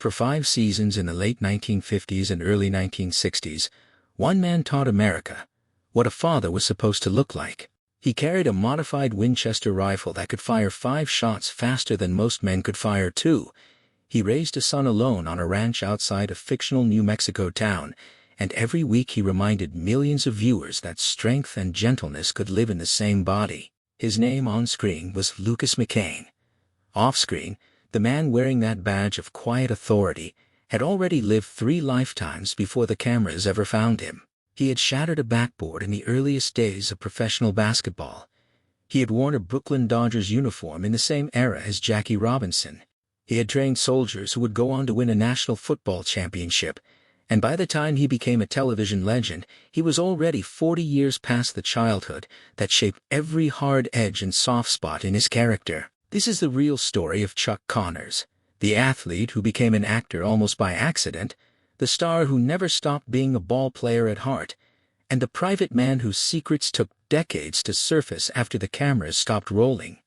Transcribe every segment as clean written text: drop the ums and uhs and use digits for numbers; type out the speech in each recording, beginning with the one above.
For 5 seasons in the late 1950s and early 1960s, one man taught America what a father was supposed to look like. He carried a modified Winchester rifle that could fire 5 shots faster than most men could fire 2. He raised a son alone on a ranch outside a fictional New Mexico town, and every week he reminded millions of viewers that strength and gentleness could live in the same body. His name on screen was Lucas McCain. Off-screen, the man wearing that badge of quiet authority had already lived 3 lifetimes before the cameras ever found him. He had shattered a backboard in the earliest days of professional basketball. He had worn a Brooklyn Dodgers uniform in the same era as Jackie Robinson. He had trained soldiers who would go on to win a national football championship, and by the time he became a television legend, he was already 40 years past the childhood that shaped every hard edge and soft spot in his character. This is the real story of Chuck Connors, the athlete who became an actor almost by accident, the star who never stopped being a ball player at heart, and the private man whose secrets took decades to surface after the cameras stopped rolling.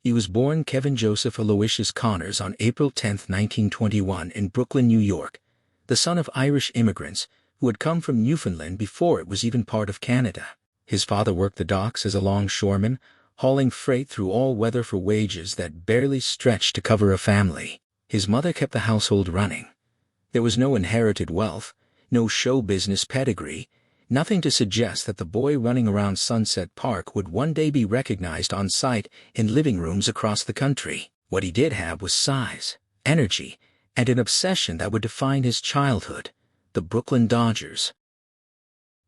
He was born Kevin Joseph Aloysius Connors on April 10, 1921 in Brooklyn, New York, the son of Irish immigrants who had come from Newfoundland before it was even part of Canada. His father worked the docks as a longshoreman, hauling freight through all weather for wages that barely stretched to cover a family. His mother kept the household running. There was no inherited wealth, no show business pedigree, nothing to suggest that the boy running around Sunset Park would one day be recognized on sight in living rooms across the country. What he did have was size, energy, and an obsession that would define his childhood: the Brooklyn Dodgers.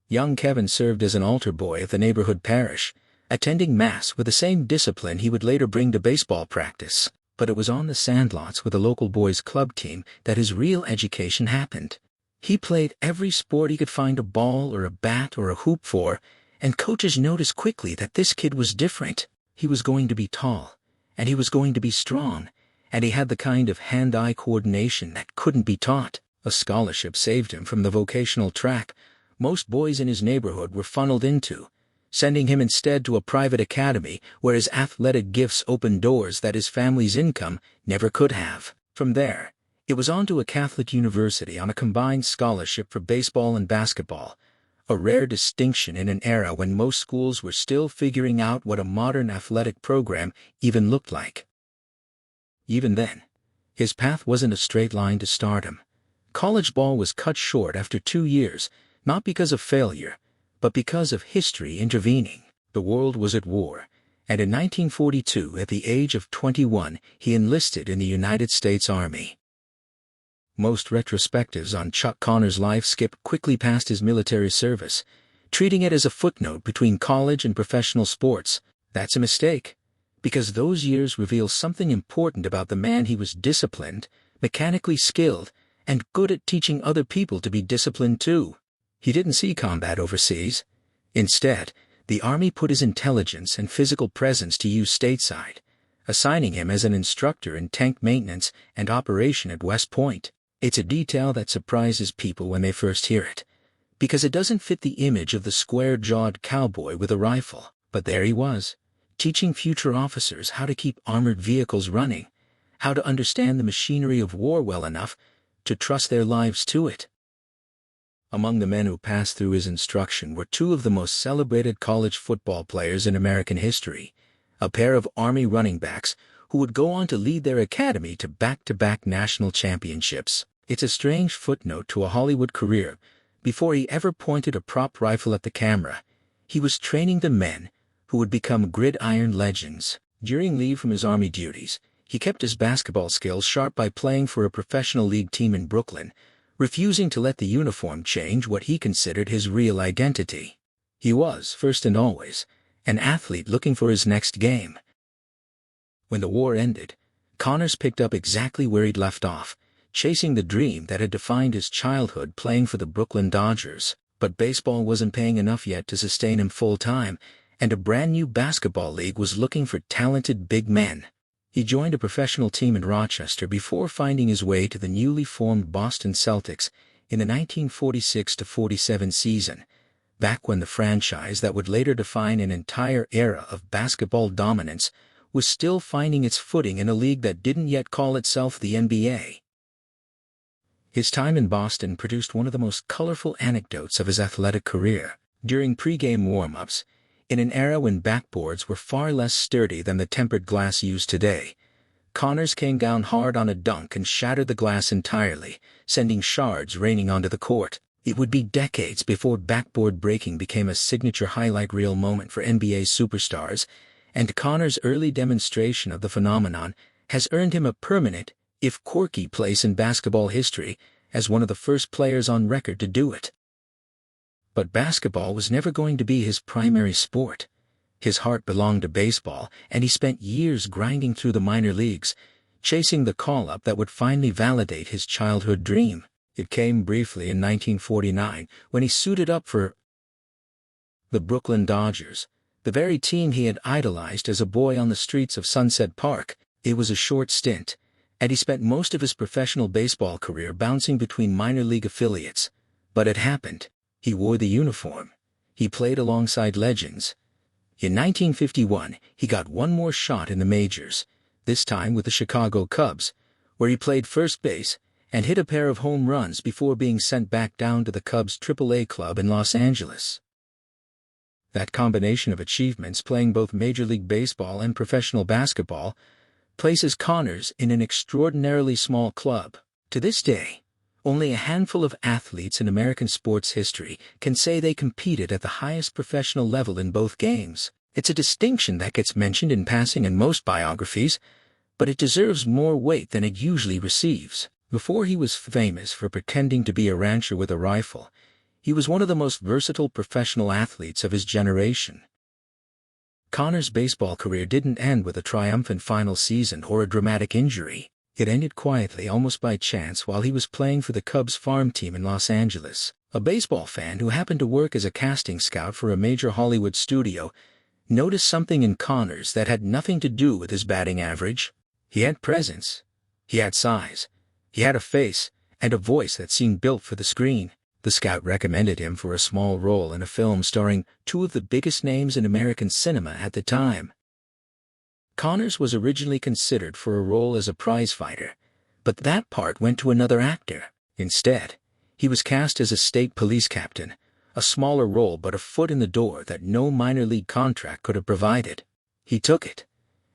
Young Kevin served as an altar boy at the neighborhood parish, attending Mass with the same discipline he would later bring to baseball practice. But it was on the sandlots with a local boys' club team that his real education happened. He played every sport he could find a ball or a bat or a hoop for, and coaches noticed quickly that this kid was different. He was going to be tall, and he was going to be strong, and he had the kind of hand-eye coordination that couldn't be taught. A scholarship saved him from the vocational track most boys in his neighborhood were funneled into, sending him instead to a private academy where his athletic gifts opened doors that his family's income never could have. From there, it was on to a Catholic university on a combined scholarship for baseball and basketball, a rare distinction in an era when most schools were still figuring out what a modern athletic program even looked like. Even then, his path wasn't a straight line to stardom. College ball was cut short after 2 years, not because of failure, but because of history intervening. The world was at war, and in 1942, at the age of 21, he enlisted in the United States Army. Most retrospectives on Chuck Connors' life skip quickly past his military service, treating it as a footnote between college and professional sports. That's a mistake, because those years reveal something important about the man. He was disciplined, mechanically skilled, and good at teaching other people to be disciplined too. He didn't see combat overseas. Instead, the Army put his intelligence and physical presence to use stateside, assigning him as an instructor in tank maintenance and operation at West Point. It's a detail that surprises people when they first hear it, because it doesn't fit the image of the square-jawed cowboy with a rifle. But there he was, teaching future officers how to keep armored vehicles running, how to understand the machinery of war well enough to trust their lives to it. Among the men who passed through his instruction were 2 of the most celebrated college football players in American history, a pair of Army running backs who would go on to lead their academy to back-to-back national championships. It's a strange footnote to a Hollywood career. Before he ever pointed a prop rifle at the camera, he was training the men who would become gridiron legends. During leave from his Army duties, he kept his basketball skills sharp by playing for a professional league team in Brooklyn, refusing to let the uniform change what he considered his real identity. He was, first and always, an athlete looking for his next game. When the war ended, Connors picked up exactly where he'd left off, chasing the dream that had defined his childhood, playing for the Brooklyn Dodgers. But baseball wasn't paying enough yet to sustain him full-time, and a brand-new basketball league was looking for talented big men. He joined a professional team in Rochester before finding his way to the newly formed Boston Celtics in the 1946-47 season, back when the franchise that would later define an entire era of basketball dominance was still finding its footing in a league that didn't yet call itself the NBA. His time in Boston produced one of the most colorful anecdotes of his athletic career. During pre-game warm-ups, in an era when backboards were far less sturdy than the tempered glass used today, Connors came down hard on a dunk and shattered the glass entirely, sending shards raining onto the court. It would be decades before backboard breaking became a signature highlight reel moment for NBA superstars, and Connors' early demonstration of the phenomenon has earned him a permanent, if quirky, place in basketball history as one of the first players on record to do it. But basketball was never going to be his primary sport. His heart belonged to baseball, and he spent years grinding through the minor leagues, chasing the call-up that would finally validate his childhood dream. It came briefly in 1949 when he suited up for the Brooklyn Dodgers, the very team he had idolized as a boy on the streets of Sunset Park. It was a short stint, and he spent most of his professional baseball career bouncing between minor league affiliates. But it happened. He wore the uniform. He played alongside legends. In 1951, he got one more shot in the majors, this time with the Chicago Cubs, where he played first base and hit a pair of home runs before being sent back down to the Cubs' AAA club in Los Angeles. That combination of achievements, playing both Major League Baseball and professional basketball, places Connors in an extraordinarily small club. To this day, only a handful of athletes in American sports history can say they competed at the highest professional level in both games. It's a distinction that gets mentioned in passing in most biographies, but it deserves more weight than it usually receives. Before he was famous for pretending to be a rancher with a rifle, he was one of the most versatile professional athletes of his generation. Connors' baseball career didn't end with a triumphant final season or a dramatic injury. It ended quietly, almost by chance, while he was playing for the Cubs farm team in Los Angeles. A baseball fan who happened to work as a casting scout for a major Hollywood studio noticed something in Connors that had nothing to do with his batting average. He had presence. He had size. He had a face and a voice that seemed built for the screen. The scout recommended him for a small role in a film starring two of the biggest names in American cinema at the time. Connors was originally considered for a role as a prizefighter, but that part went to another actor. Instead, he was cast as a state police captain, a smaller role but a foot in the door that no minor league contract could have provided. He took it,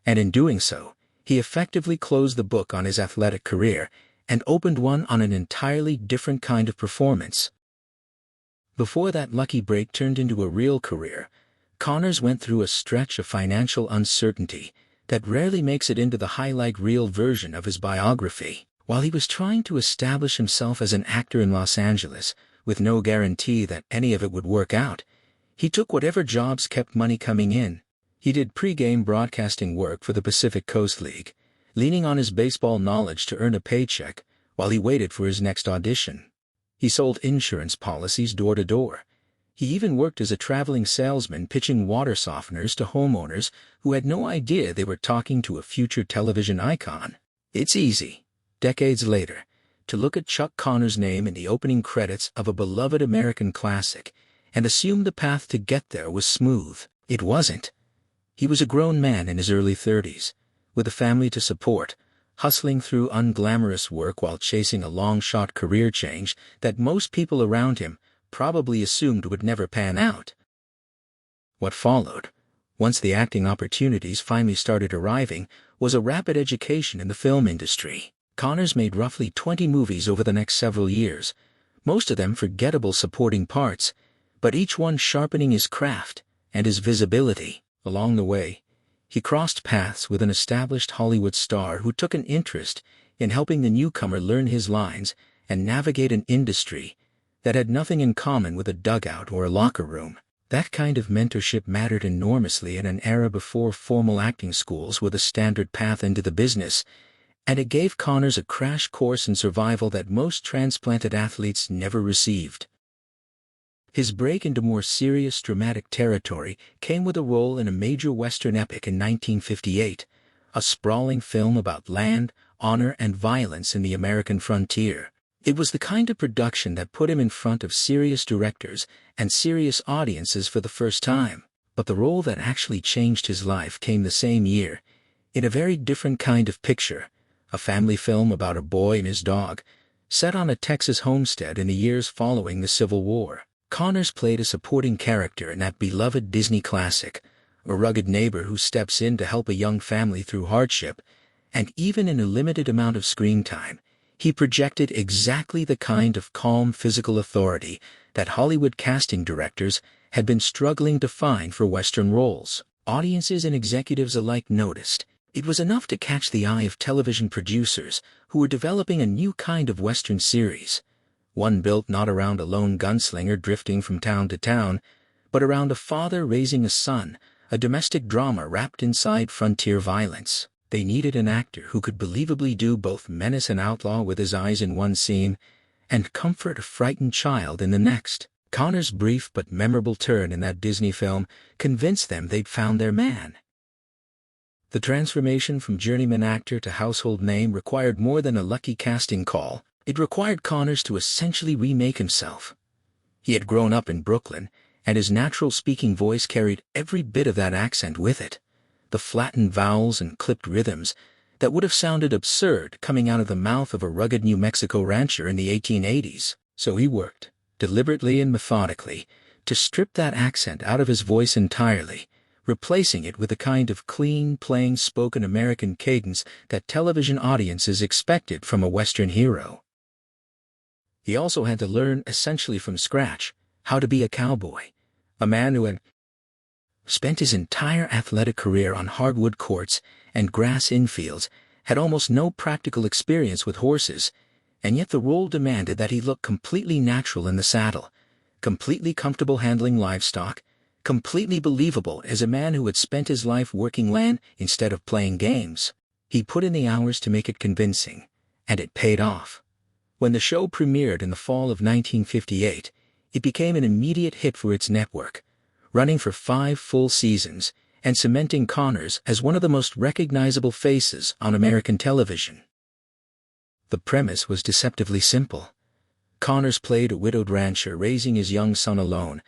and in doing so, he effectively closed the book on his athletic career and opened one on an entirely different kind of performance. Before that lucky break turned into a real career, Connors went through a stretch of financial uncertainty that rarely makes it into the highlight reel version of his biography. While he was trying to establish himself as an actor in Los Angeles, with no guarantee that any of it would work out, he took whatever jobs kept money coming in. He did pre-game broadcasting work for the Pacific Coast League, leaning on his baseball knowledge to earn a paycheck while he waited for his next audition. He sold insurance policies door to door. He even worked as a traveling salesman pitching water softeners to homeowners who had no idea they were talking to a future television icon. It's easy, decades later, to look at Chuck Connors' name in the opening credits of a beloved American classic and assume the path to get there was smooth. It wasn't. He was a grown man in his early 30s, with a family to support, hustling through unglamorous work while chasing a long-shot career change that most people around him probably assumed would never pan out. What followed, once the acting opportunities finally started arriving, was a rapid education in the film industry. Connors made roughly 20 movies over the next several years, most of them forgettable supporting parts, but each one sharpening his craft and his visibility. Along the way, he crossed paths with an established Hollywood star who took an interest in helping the newcomer learn his lines and navigate an industry that had nothing in common with a dugout or a locker room. That kind of mentorship mattered enormously in an era before formal acting schools were the standard path into the business, and it gave Connors a crash course in survival that most transplanted athletes never received. His break into more serious dramatic territory came with a role in a major Western epic in 1958, a sprawling film about land, honor, and violence in the American frontier. It was the kind of production that put him in front of serious directors and serious audiences for the first time. But the role that actually changed his life came the same year, in a very different kind of picture, a family film about a boy and his dog, set on a Texas homestead in the years following the Civil War. Connors played a supporting character in that beloved Disney classic, a rugged neighbor who steps in to help a young family through hardship, and even in a limited amount of screen time, he projected exactly the kind of calm physical authority that Hollywood casting directors had been struggling to find for Western roles. Audiences and executives alike noticed it was enough to catch the eye of television producers who were developing a new kind of Western series, one built not around a lone gunslinger drifting from town to town, but around a father raising a son, a domestic drama wrapped inside frontier violence. They needed an actor who could believably do both menace and outlaw with his eyes in one scene and comfort a frightened child in the next. Connor's brief but memorable turn in that Disney film convinced them they'd found their man. The transformation from journeyman actor to household name required more than a lucky casting call. It required Connors to essentially remake himself. He had grown up in Brooklyn, and his natural speaking voice carried every bit of that accent with it. The flattened vowels and clipped rhythms that would have sounded absurd coming out of the mouth of a rugged New Mexico rancher in the 1880s. So he worked, deliberately and methodically, to strip that accent out of his voice entirely, replacing it with a kind of clean, plain-spoken American cadence that television audiences expected from a Western hero. He also had to learn essentially from scratch how to be a cowboy, a man who had spent his entire athletic career on hardwood courts and grass infields, had almost no practical experience with horses, and yet the role demanded that he look completely natural in the saddle, completely comfortable handling livestock, completely believable as a man who had spent his life working land instead of playing games. He put in the hours to make it convincing, and it paid off. When the show premiered in the fall of 1958, it became an immediate hit for its network, running for 5 full seasons and cementing Connors as one of the most recognizable faces on American television. The premise was deceptively simple. Connors played a widowed rancher raising his young son alone,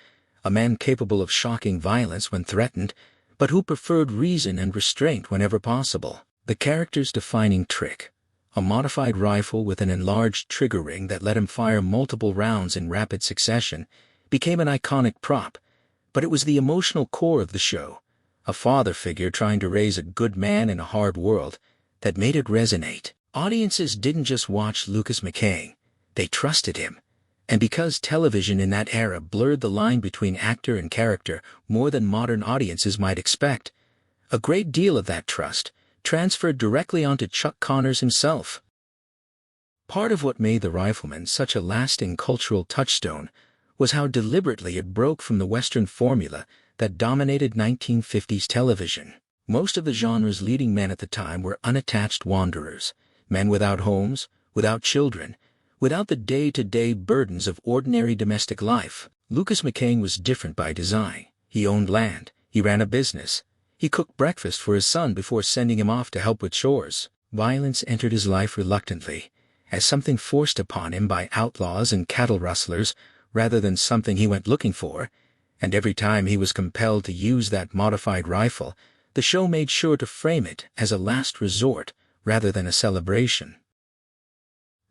a man capable of shocking violence when threatened, but who preferred reason and restraint whenever possible. The character's defining trick, a modified rifle with an enlarged trigger ring that let him fire multiple rounds in rapid succession, became an iconic prop, but it was the emotional core of the show, a father figure trying to raise a good man in a hard world, that made it resonate. Audiences didn't just watch Lucas McKay, they trusted him. And because television in that era blurred the line between actor and character more than modern audiences might expect, a great deal of that trust transferred directly onto Chuck Connors himself. Part of what made The Rifleman such a lasting cultural touchstone was how deliberately it broke from the Western formula that dominated 1950s television. Most of the genre's leading men at the time were unattached wanderers, men without homes, without children, without the day-to-day burdens of ordinary domestic life. Lucas McKay was different by design. He owned land, he ran a business, he cooked breakfast for his son before sending him off to help with chores. Violence entered his life reluctantly, as something forced upon him by outlaws and cattle rustlers, rather than something he went looking for, and every time he was compelled to use that modified rifle, the show made sure to frame it as a last resort rather than a celebration.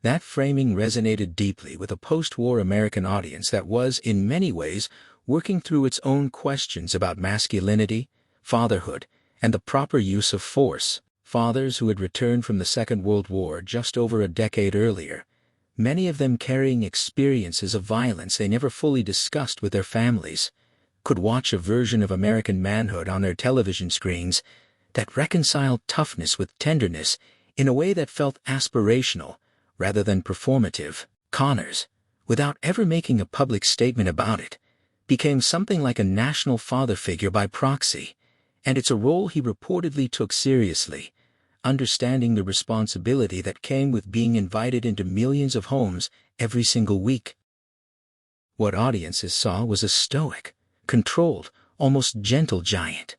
That framing resonated deeply with a post-war American audience that was, in many ways, working through its own questions about masculinity, fatherhood, and the proper use of force. Fathers who had returned from the Second World War just over a decade earlier, many of them carrying experiences of violence they never fully discussed with their families, could watch a version of American manhood on their television screens that reconciled toughness with tenderness in a way that felt aspirational rather than performative. Connors, without ever making a public statement about it, became something like a national father figure by proxy, and it's a role he reportedly took seriously, understanding the responsibility that came with being invited into millions of homes every single week. What audiences saw was a stoic, controlled, almost gentle giant.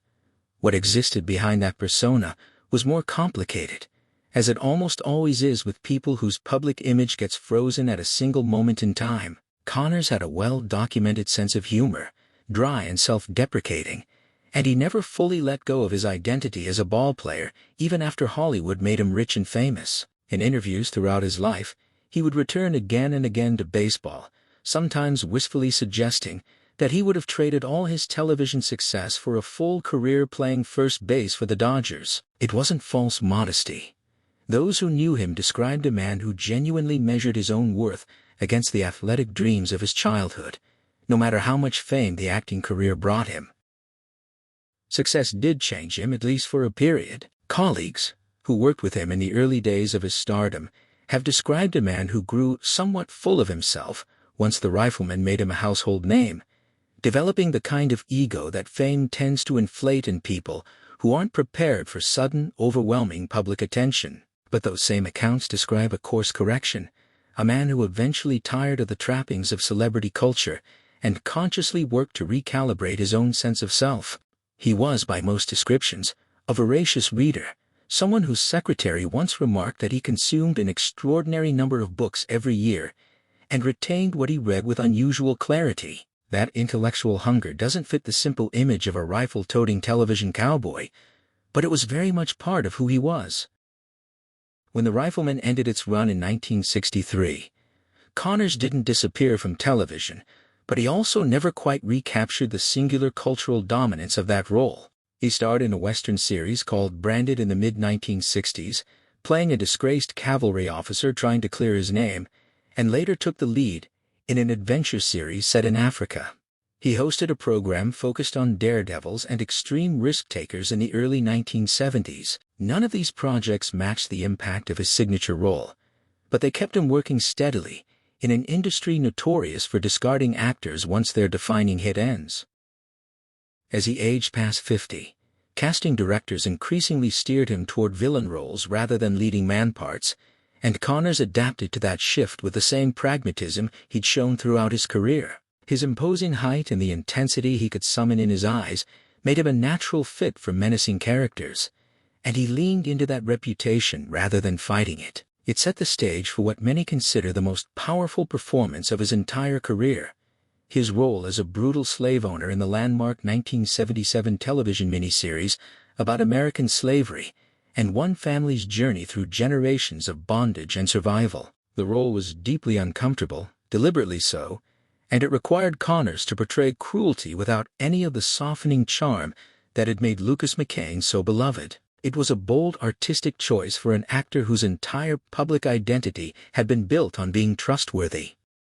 What existed behind that persona was more complicated, as it almost always is with people whose public image gets frozen at a single moment in time. Connors had a well-documented sense of humor, dry and self-deprecating, and he never fully let go of his identity as a ball player, even after Hollywood made him rich and famous. In interviews throughout his life, He would return again and again to baseball, sometimes wistfully suggesting that he would have traded all his television success for a full career playing first base for the Dodgers. It wasn't false modesty. Those who knew him described a man who genuinely measured his own worth against the athletic dreams of his childhood, no matter how much fame the acting career brought him. Success did change him, at least for a period. Colleagues, who worked with him in the early days of his stardom, have described a man who grew somewhat full of himself once the Rifleman made him a household name, developing the kind of ego that fame tends to inflate in people who aren't prepared for sudden, overwhelming public attention. But those same accounts describe a course correction, a man who eventually tired of the trappings of celebrity culture and consciously worked to recalibrate his own sense of self. He was, by most descriptions, a voracious reader, someone whose secretary once remarked that he consumed an extraordinary number of books every year and retained what he read with unusual clarity. That intellectual hunger doesn't fit the simple image of a rifle-toting television cowboy, but it was very much part of who he was. When the Rifleman ended its run in 1963, Connors didn't disappear from television, but he also never quite recaptured the singular cultural dominance of that role. He starred in a Western series called Branded in the mid-1960s, playing a disgraced cavalry officer trying to clear his name, and later took the lead in an adventure series set in Africa. He hosted a program focused on daredevils and extreme risk-takers in the early 1970s. None of these projects matched the impact of his signature role, but they kept him working steadily in an industry notorious for discarding actors once their defining hit ends. As he aged past 50, casting directors increasingly steered him toward villain roles rather than leading man parts, and Connors adapted to that shift with the same pragmatism he'd shown throughout his career. His imposing height and the intensity he could summon in his eyes made him a natural fit for menacing characters, and he leaned into that reputation rather than fighting it. It set the stage for what many consider the most powerful performance of his entire career, his role as a brutal slave owner in the landmark 1977 television miniseries about American slavery and one family's journey through generations of bondage and survival. The role was deeply uncomfortable, deliberately so, and it required Connors to portray cruelty without any of the softening charm that had made Lucas McCain so beloved. It was a bold artistic choice for an actor whose entire public identity had been built on being trustworthy.